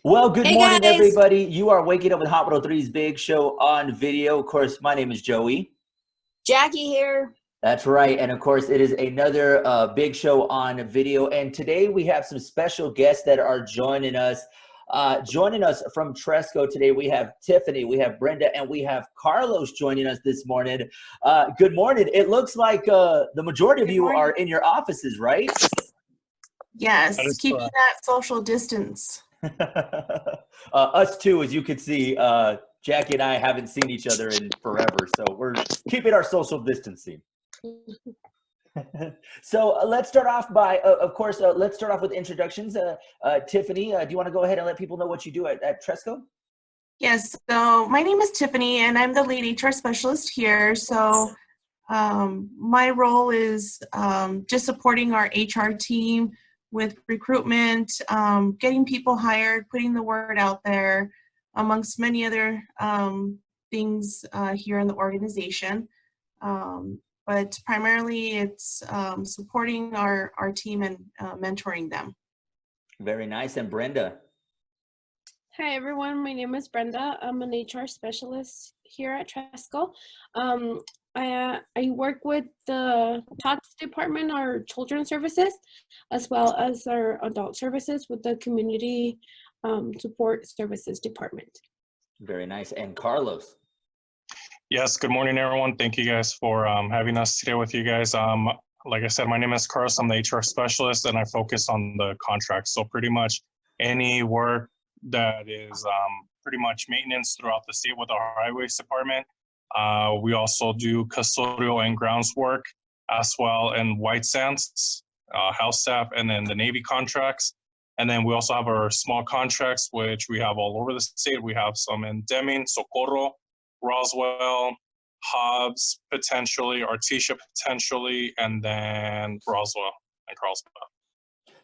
Well, good Hey morning, guys, everybody. You are waking up with Hot 103's Big Show on video. Of course, my name is Joey. Jackie here. That's right. And of course, it is another big show on video. And today we have some special guests that are joining us. Joining us from Tresco today, we have Tiffany, we have Brenda, and we have Carlos joining us this morning. Good morning. It looks like the majority of Good you are morning. in your offices, right? Yes, That is keeping correct. that social distance. Us too, as you can see, Jackie and I haven't seen each other in forever, so we're keeping our social distancing. So let's start off by, of course, let's start off with introductions. Tiffany, do you want to go ahead and let people know what you do at Tresco? Yes, so my name is Tiffany and I'm the lead HR specialist here. So my role is just supporting our HR team with recruitment, getting people hired, putting the word out there, amongst many other things here in the organization. But primarily it's supporting our team and mentoring them. Very nice. And Brenda? Hi everyone, my name is Brenda. I'm an HR specialist here at Tresco. I work with the TOTS department, our children's services, as well as our adult services with the community support services department. Very nice. And Carlos? Yes, good morning, everyone. Thank you guys for having us today with you guys. Like I said, my name is Carlos. I'm the HR specialist, and I focus on the contracts. So pretty much any work that is pretty much maintenance throughout the state with our highways department. We also do custodial and grounds work as well, and white sands, house staff, and then the Navy contracts. And then we also have our small contracts, which we have all over the state. We have some in Deming, Socorro, Roswell, Hobbs, potentially, Artesia, potentially, and then Roswell and Carlsbad.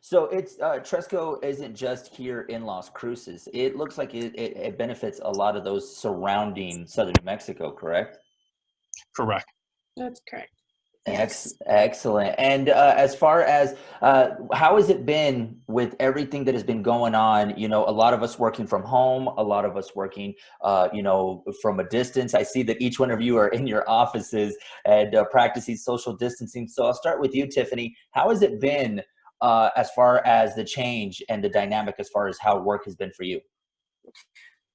So it's Tresco isn't just here in Las Cruces. It looks like it benefits a lot of those surrounding southern New Mexico, correct? Correct. That's correct. Yes. Excellent. And as far as how has it been with everything that has been going on? You know, a lot of us working from home, a lot of us working, from a distance. I see that each one of you are in your offices and practicing social distancing. So I'll start with you, Tiffany. How has it been as far as the change and the dynamic as far as how work has been for you?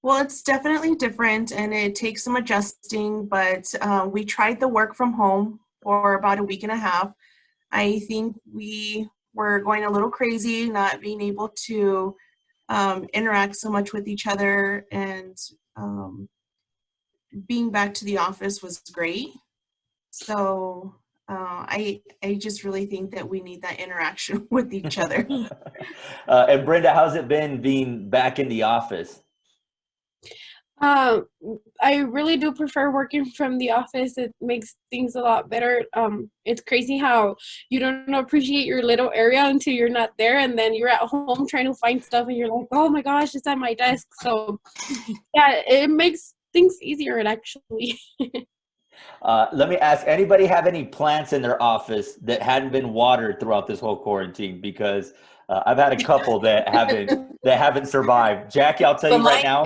Well, it's definitely different and it takes some adjusting, but we tried the work from home for about a week and a half. I think we were going a little crazy, not being able to interact so much with each other, and being back to the office was great. So I just really think that we need that interaction with each other. And Brenda, how's it been being back in the office? I really do prefer working from the office. It makes things a lot better. It's crazy how you don't appreciate your little area until you're not there, and then you're at home trying to find stuff and you're like, oh my gosh, it's at my desk. So yeah, it makes things easier actually. Let me ask, anybody have any plants in their office that hadn't been watered throughout this whole quarantine? Because I've had a couple that haven't survived. Jackie, I'll tell But you right mine, now.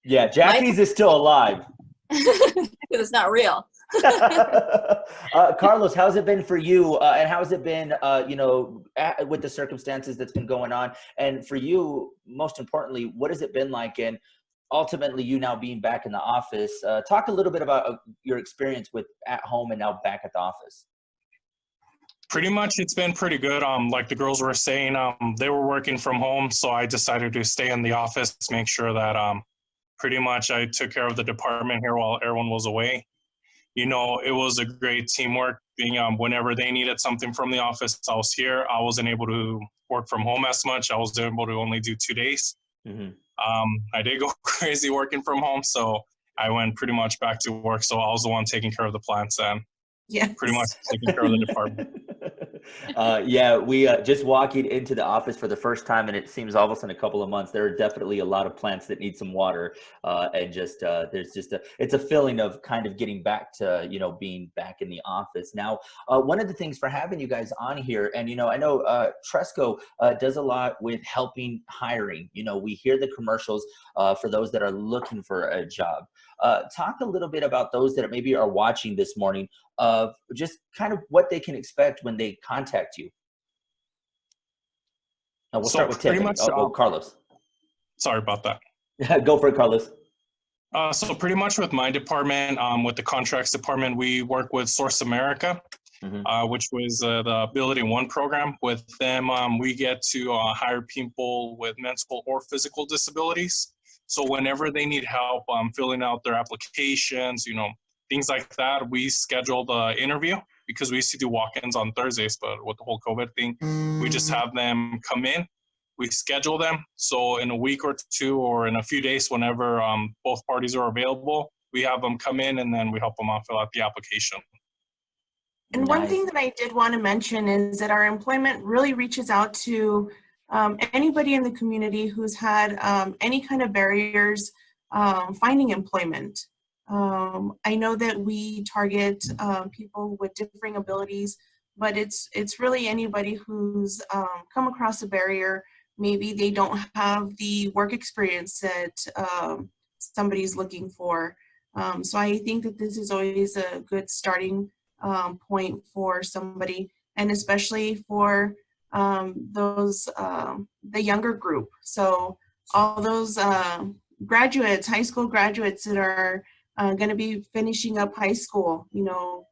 Yeah, Jackie's is still alive. because it's not real. Carlos, how's it been for you? And how's it been, with the circumstances that's been going on? And for you, most importantly, what has it been like? And ultimately, you now being back in the office, talk a little bit about your experience with at home and now back at the office. Pretty much it's been pretty good. Like the girls were saying, they were working from home, so I decided to stay in the office, make sure that pretty much I took care of the department here while everyone was away. You know, it was a great teamwork. Being whenever they needed something from the office, I was here. I wasn't able to work from home as much. I was able to only do 2 days. Mm-hmm. I did go crazy working from home, so I went pretty much back to work. So I was the one taking care of the plants and Yes. pretty much taking care of the department. Yeah, we just walking into the office for the first time, and it seems almost in a couple of months. There are definitely a lot of plants that need some water, and just there's just it's a feeling of kind of getting back to being back in the office. Now, one of the things for having you guys on here, and I know Tresco does a lot with helping hiring. We hear the commercials for those that are looking for a job. Talk a little bit about those that maybe are watching this morning, of just kind of what they can expect when they contact you. We'll start with pretty Tiffany. much, Carlos. sorry about that. Go for it, Carlos. So pretty much with my department, with the contracts department, we work with Source America, which was the Ability One program. With them, we get to hire people with mental or physical disabilities. So whenever they need help filling out their applications, things like that, we schedule the interview, because we used to do walk-ins on Thursdays, but with the whole COVID thing, we just have them come in. We schedule them. So in a week or two, or in a few days, whenever both parties are available, we have them come in, and then we help them out fill out the application. And one thing that I did want to mention is that our employment really reaches out to anybody in the community who's had any kind of barriers finding employment. I know that we target people with differing abilities, but it's really anybody who's come across a barrier. Maybe they don't have the work experience that somebody's looking for. So I think that this is always a good starting point for somebody, and especially for those the younger group. So all those graduates, high school graduates that are going to be finishing up high school,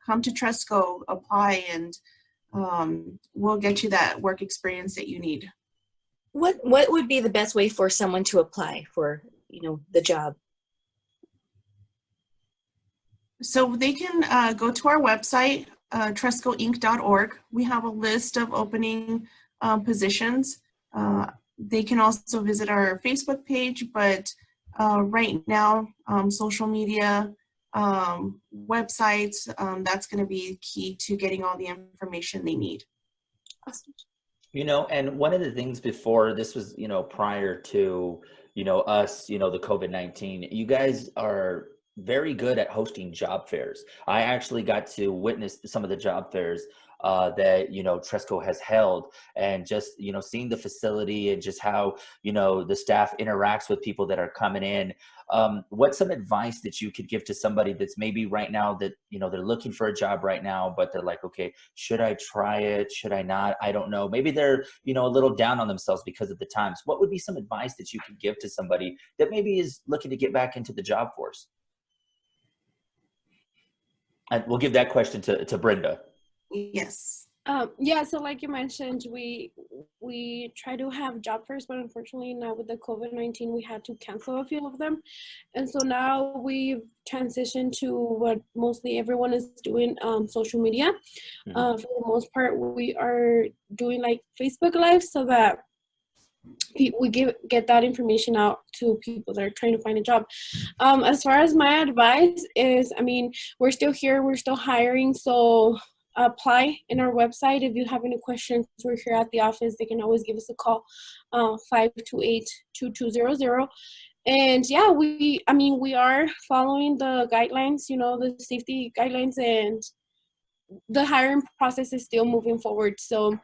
come to Tresco, apply, and we'll get you that work experience that you need. What would be the best way for someone to apply for, the job? So they can go to our website, trescoinc.org. We have a list of opening positions. They can also visit our Facebook page, but right now, social media, websites, that's going to be key to getting all the information they need. Awesome. And one of the things before this was, prior to, us, the COVID-19, you guys are very good at hosting job fairs. I actually got to witness some of the job fairs that Tresco has held, and just seeing the facility and just how the staff interacts with people that are coming in. What's some advice that you could give to somebody that's maybe right now that they're looking for a job right now, but they're like, okay, should I try it? Should I not? I don't know. Maybe they're a little down on themselves because of the times. What would be some advice that you could give to somebody that maybe is looking to get back into the job force? And we'll give that question to Brenda. Yes. Yeah, so like you mentioned, we try to have job fairs, but unfortunately now with the COVID-19, we had to cancel a few of them. And so now we've transitioned to what mostly everyone is doing, social media. For the most part, we are doing like Facebook Live, so that we get that information out to people that are trying to find a job. As far as my advice is, we're still here, we're still hiring, so apply in our website. If you have any questions, we're here at the office. They can always give us a call, 528-2200. And yeah, we are following the guidelines, the safety guidelines, and the hiring process is still moving forward. So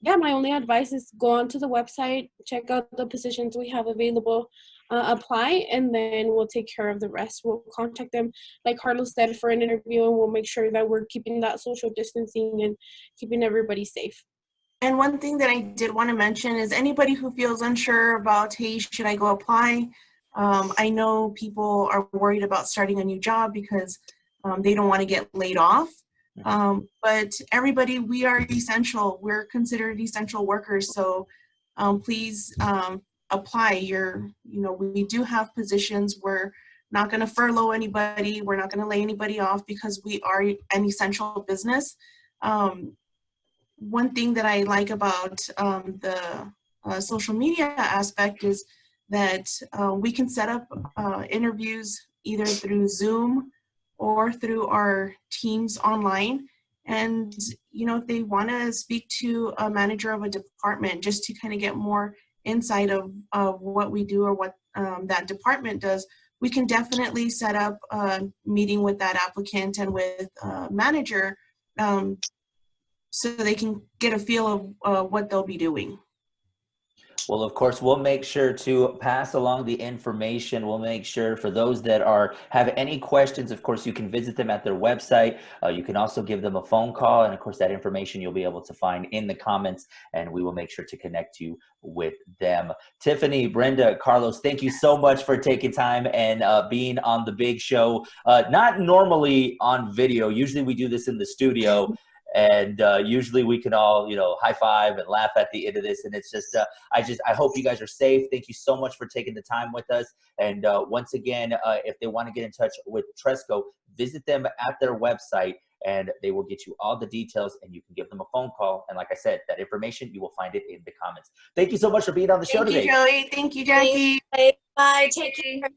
yeah, my only advice is go onto the website, check out the positions we have available, apply, and then we'll take care of the rest. We'll contact them, like Carlos said, for an interview, and we'll make sure that we're keeping that social distancing and keeping everybody safe. And one thing that I did want to mention is anybody who feels unsure about, hey, should I go apply? I know people are worried about starting a new job because they don't want to get laid off. But everybody, we are essential. We're considered essential workers. So please apply. We do have positions. We're not going to furlough anybody. We're not going to lay anybody off because we are an essential business. One thing that I like about the social media aspect is that we can set up interviews either through Zoom or through our teams online, And, you know, if they want to speak to a manager of a department just to kind of get more insight of what we do or what that department does, we can definitely set up a meeting with that applicant and with manager so they can get a feel of what they'll be doing. Well, of course, we'll make sure to pass along the information. We'll make sure for those that have any questions, of course, you can visit them at their website. You can also give them a phone call. And of course, that information you'll be able to find in the comments, and we will make sure to connect you with them. Tiffany, Brenda, Carlos, thank you so much for taking time and being on the big show. Not normally on video. Usually we do this in the studio. And usually we can all, you know, high five and laugh at the end of this. And it's just, I hope you guys are safe. Thank you so much for taking the time with us. And once again, if they want to get in touch with Tresco, visit them at their website and they will get you all the details and you can give them a phone call. And like I said, that information, you will find it in the comments. Thank you so much for being on the show today. Thank you, Joey. Thank you, Jackie. Bye. Take care.